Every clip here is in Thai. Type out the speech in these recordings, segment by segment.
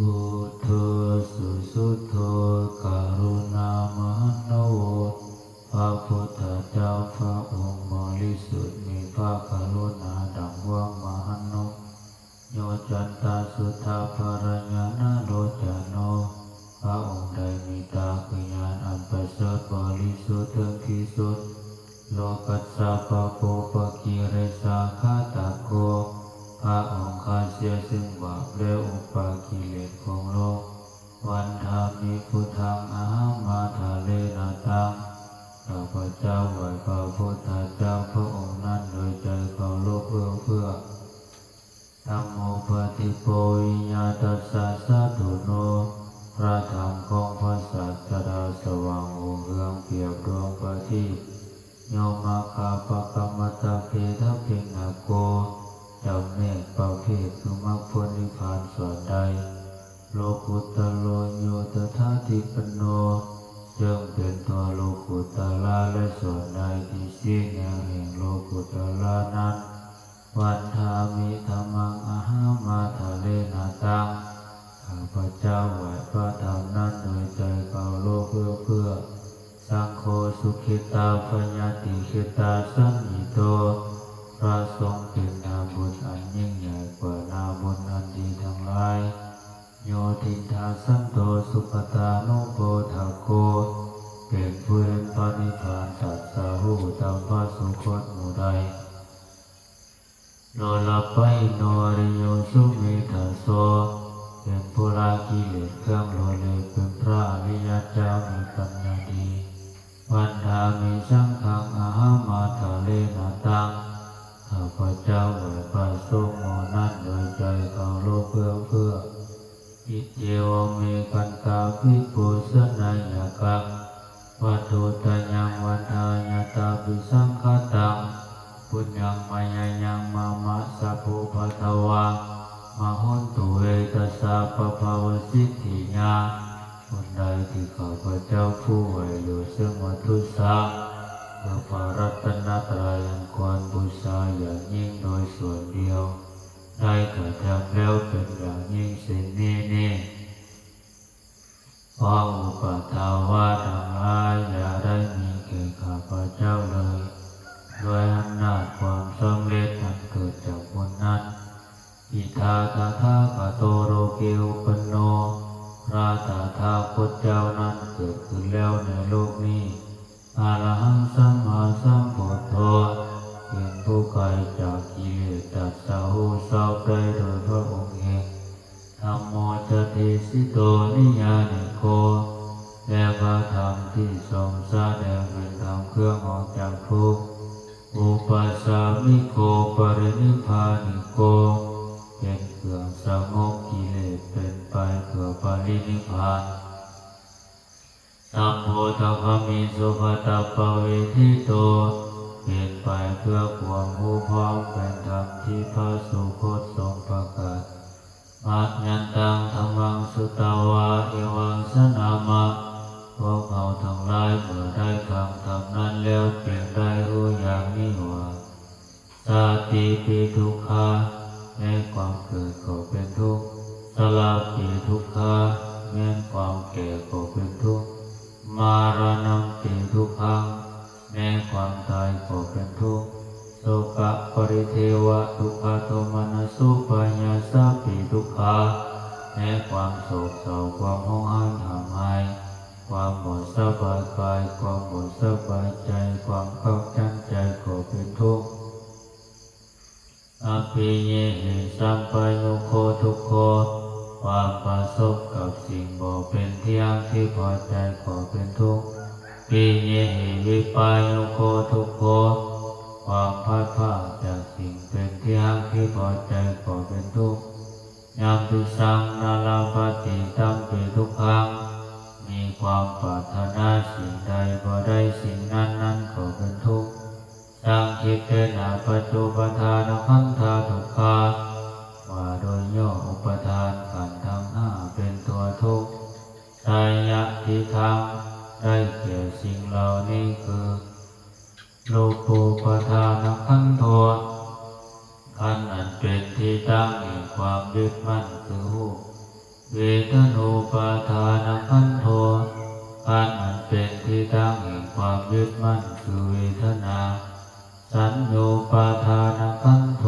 พุทโธสุสุทโธกรุณามหันโนพระพุทธเจ้าพระองค์บริสุทธิ์มีพระกรุณาดังว่ามหันโนโยจันตาสุทธาภรญาณโรจโนพระองค์ใดมีตาคือญาณอันประเสริฐบริสุทธิ์ถึงที่สุดโลกัสสะปะโปปะกิเรสาคาตโกพระองค์ข้าเสียซึ่งบาปและอุปากิเลสของโลกวันธามิพุทธังอาหามาทะเลนาตังข้าพเจ้าไหวพระพุทธเจ้าพระองค์นั้นโดยใจเคารพเพื่อธัมโมปฏิโปวิญญาตัสสะสะตุโนพระธรรมของพระศาสดาสว่างองค์เรืองเปรียบดวงประทีปโยมาคาปะกรรมตะเพทะพินาโกจำแนกประเภทคือมรรคผลนิพพานส่วนใดโลกุตโลโยตถาธิปันโนจึงเป็นตัวโลกุตละและส่วนใดที่สิ้นแห่งโลกุตละนั้นวันธามิธัมมังอาหามาทะเลนาตังข้าพเจ้าไหวพระธรรมนั้นโดยใจเคารพเพื่อสังโฆสุขิตาปัญญาติขิตาสันนิโตพระสงฆ์เป็นนาบุญอันยิ่งใหญ่กว่านาบุญอันดีทั้งหลายโยทินทาสันโตสุปตานุโปทาโกเป็นผู้เห็นพระนิพพานตรัสรู้ตามพระสุคตหมู่ใดโนลาไปโนริโยสุเมธาโสเป็นผู้ละกิเลสเครื่องโลเลเป็นพระอริยเจ้ามีปัญญาดีวันธามิสังฆังอาหามาทะเลนาตังข้าพเจ้าไหวพระสงฆ์หมู่นั้นโดยใจเคารพเพื่ออิเจวเมกันตาภิกขุสนัยยกังวัตถุตยังวันทายตาปิสังฆตังปุญญังมายายังมามะสัพพุปะทวังมหุนตุเวตัสสะปะภาวสิทธิญาคนใดที่ข้าพเจ้าผู้ไหวอยู่ซึ่งวัตถุสามเพื่อพระรัตนตรัยอันควรบูชาอย่างยิ่งโดยส่วนเดียวได้กระทำแล้วเป็นอย่างยิ่งสิ่งนี้เพราะอุปทาวาทั้งหลายอย่าได้มีแก่ข้าพเจ้าเลยด้วยอำนาจความสำเร็จอันเกิดจากบุญนั้นอิทาตถาคโตโลเกอุปนโนพระตถาคตเจ้านั้นเกิดขึ้นแล้วในโลกนี้อรหังสัมมาสัมพุทโธเป็นผู้ไกลจากกิเลสตัสสะหูชอบได้โดยพระองค์เองธัมโมจะเทสิโตนิยานิโกและพระธรรมที่ทรงแสดงเป็นธรรมเครื่องออกจากทุกข์อุปัสสามิโกปรินิพพานิโกเป็นเครื่องสงบกิเลสเป็นไปเพื่อปรินิพพานสัมโพธพมิสุภตปเวทิโตเป็นไปเพื่อความรู้พร้อมเป็นธรรมที่พระสุคตทรงประกาศมัจยันตังธัมมังสุตาวาเอวังสนามะพวกเขาทั้งหลายเมื่อได้ฟังธรรมนั้นแล้วเปลี่ยนได้รู้อย่างนี้ว่าสาติปิทุกขาแม้ความเกิดก็เป็นทุกข์สลาปิทุกขาแม้ความแก่ก็เป็นทุกข์มารณะปิทุกขังแม้ความตายก็เป็นทุกข์โสกะปริเทวะทุกขโทมนัสสุปัญญาสัพพิทุกขาแม้ความโศกเศร้าความห้องไห้ห่างหายความหมดสบายกายความหมดสบายใจความเข้าจันใจก็เป็นทุกข์อภิเยหิสัมปยุโคทุกโคความประสบกับสิ่งบ่เป็นเที่ยงที่พอใจก็เป็นทุกข์ปิเยหิวิปายุโคทุกโคความพลาดพลาดจากสิ่งเป็นเที่ยงที่พอใจก็เป็นทุกข์ยามปิสังนาลาปฏิตัมปิทุกขังมีความปรารถนาสิ่งใดบ่ได้สิ่งนั้นก็เป็นทุกข์สังคิเตนะปัจจุปทานขันธาทุกขาว่าโดยย่ออุปทานขันธ์ทั้งห้าเป็นตัวทุกข์ไตรยติทังได้แก่สิ่งเหล่านี้คือโลกุปทานขันธ์โทขันธ์อันเป็นที่ตั้งแห่งความยึดมั่นคือรูป เวทนูปาทานขันโธขันธ์อันเป็นที่ตั้งแห่งความยึดมั่นคือเวทนาสัญโยปาทานขันโธ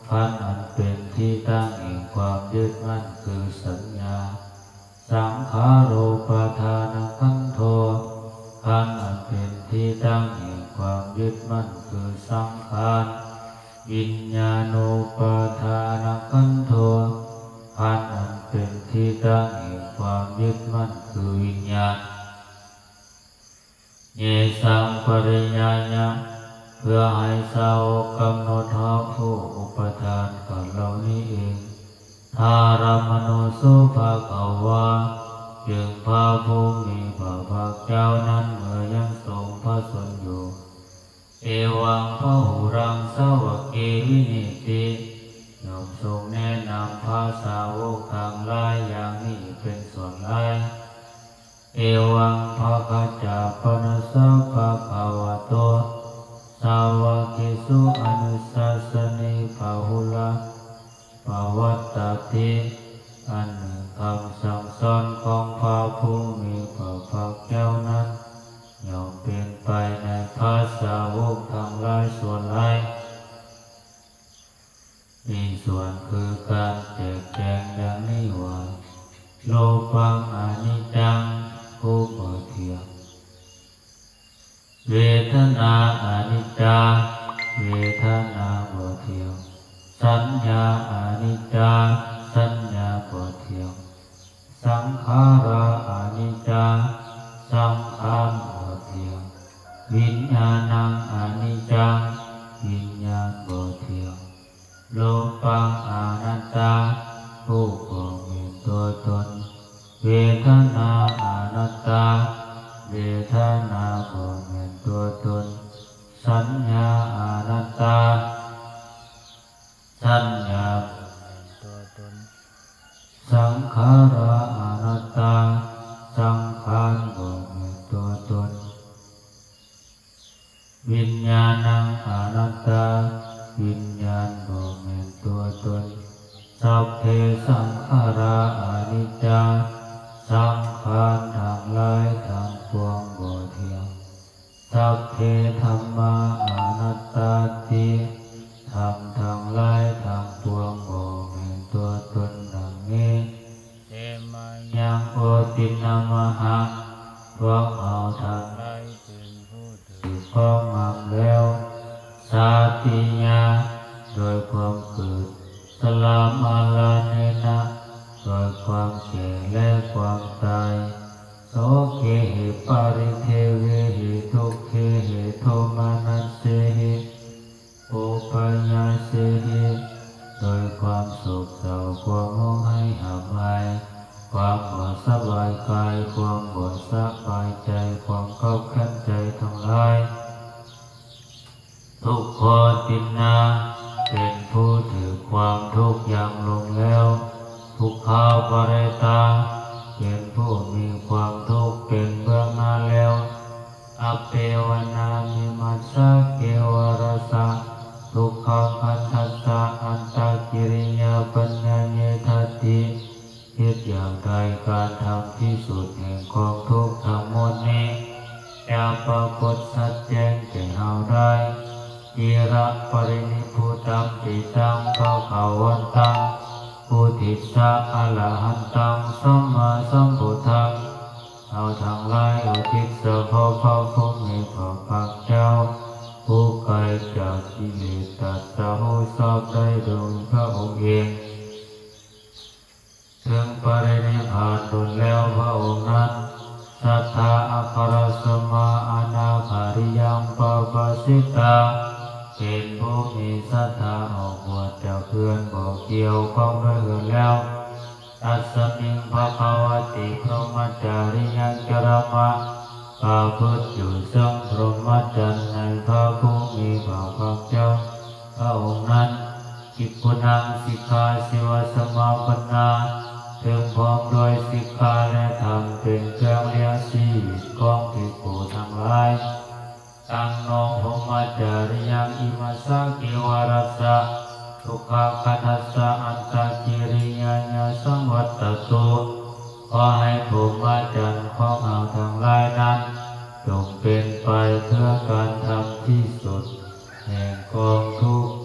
ขันธ์อันเป็นที่ตั้งแห่งความยึดมั่นคือสัญญาสังขารูปาทานขันโธขันธ์อันเป็นที่ตั้งแห่งความยึดมั่นคือสังขารวิญญาณูปาทานขันโธขันธ์อันเป็นที่ตั้งแห่งความยึดมั่นคือวิญญาณเยสังปริญญาญะเพื่อให้สาวกกำหนดหาผู้อุปทานก่อนเหล่านี้เองทารมโนสุภาขาวาจึงพระผู้มีพระภาคเจ้านั้นเมื่อยังทรงพระชนอยู่เอวังพหูรังสาวกีวินิติย่อมทรงแนะนำภาษาวกทางหลายอย่างนี้เป็นส่วนหลายเอวังภะคะจาปนัสสะภะคะวะโตสาวกิสุอนุสัสสนิภาหุลาภวัตตติอันหนึ่งคำสั่งสอนของพระผู้มีพระภาคเจ้านั้นย่อมเป็นไปในภาษาวกทั้งหลายส่วนหลายมีส่วนคือการแจกแจงดังนี้ว่าโลปังอนิจจังผู้บ่เที่ยงเวทนาอนิจจาเวทนาบ่เที่ยงสัญญาอนิจจาสัญญาบ่เที่ยงสังขาราอนิจจาสังขารบ่เที่ยงวิญญาณังอนิจจังวิญญาณบ่เที่ยงโลปังอนัตตาผู้บ่มีตัวตนเวทนาอนัตตาเวทนาบ่มีตัวตนสัญญาอนัตตาสัญญาบ่มีตัวตนสังขาราอนัตตาสังขารบ่มีตัวตนวิญญาณังอนัตตาวิญญาณบ่มีตัวตนสัพเพสังขาราอนิจจาสังขารทั้งหลายทั้งปวงบ่เที่ยงสัพเพธัมมาอนัตตาติธรรมทั้งหลายทั้งปวงบ่มีตัวตนดังนี้เตมายังโอตินามหะพวกเอาทั้งหลายเป็นผู้ถือข้องงามแล้วสาติญาโดยความเกิดสลามาลาเนนะโดยความแก่และความตายโสเกหิปาริเทเวหิทุกเขหิโทมานัสเสหิโอปัญญาเสหิโดยความโศกเศร้าความโมหให้หับหายความบ่สบายกายความบ่สบายใจความเข้าขันใจทั้งหลายทุกขตินาเป็นผู้ถือความทุกข์อย่างลงแล้วทุกขาปะเรตาเป็นผู้มีความทุกข์เป็นเบื้องหน้าแล้วอเปวนามิมัสสะเกวรสะทุกขังอัตถัสสะอันตกิริยาปัญญาเยทัตติคิดอย่างใดการทำที่สุดแห่งความทุกข์ทั้งหมดนี้จะปรากฏชัดแจ้งแก่เราได้อิระปรินิพพุตังติตังภคะวันตังพุทธิสสะอรหันตังสัมมาสัมพุทธังเราทั้งหลายอุทิศพระผู้มีพระภาคเจ้าผู้ไกลจากกิเลสตัณหาชอบได้โดยพระองค์เองถึงปรินิพพานโดยแล้วพระองค์นั้นสัทธาอัครสมาอนาคาริยังปปัสสิตาเป็นผู้มีศรัทธาออกบวชจากเพื่อนบอกเกี่ยวข้องด้วยอื่นแล้วตัสมิงภควติพรหมจาริยังจรมะประพฤติอยู่ซึ่งพรหมจรรย์ในพระผู้มีพระภาคเจ้าพระองค์นั้นกิจกุณังสิกขาสิวสมาปนาถึงพร้อมด้วยสิกขาและธรรมเป็นเครื่องเลี้ยงชีวิตของภิกษุทั้งหลายตังโนพรหมจาริยังอิมัสสะกิวารัสสะพ ทุกขคทัสสะอัตตกิริยาญาสังวัตตตุขอให้ภูมิจันทร์ของเราทั้งหลายนั้นจงเป็นไปเพื่อการทำที่สุดแห่งกองทุกข์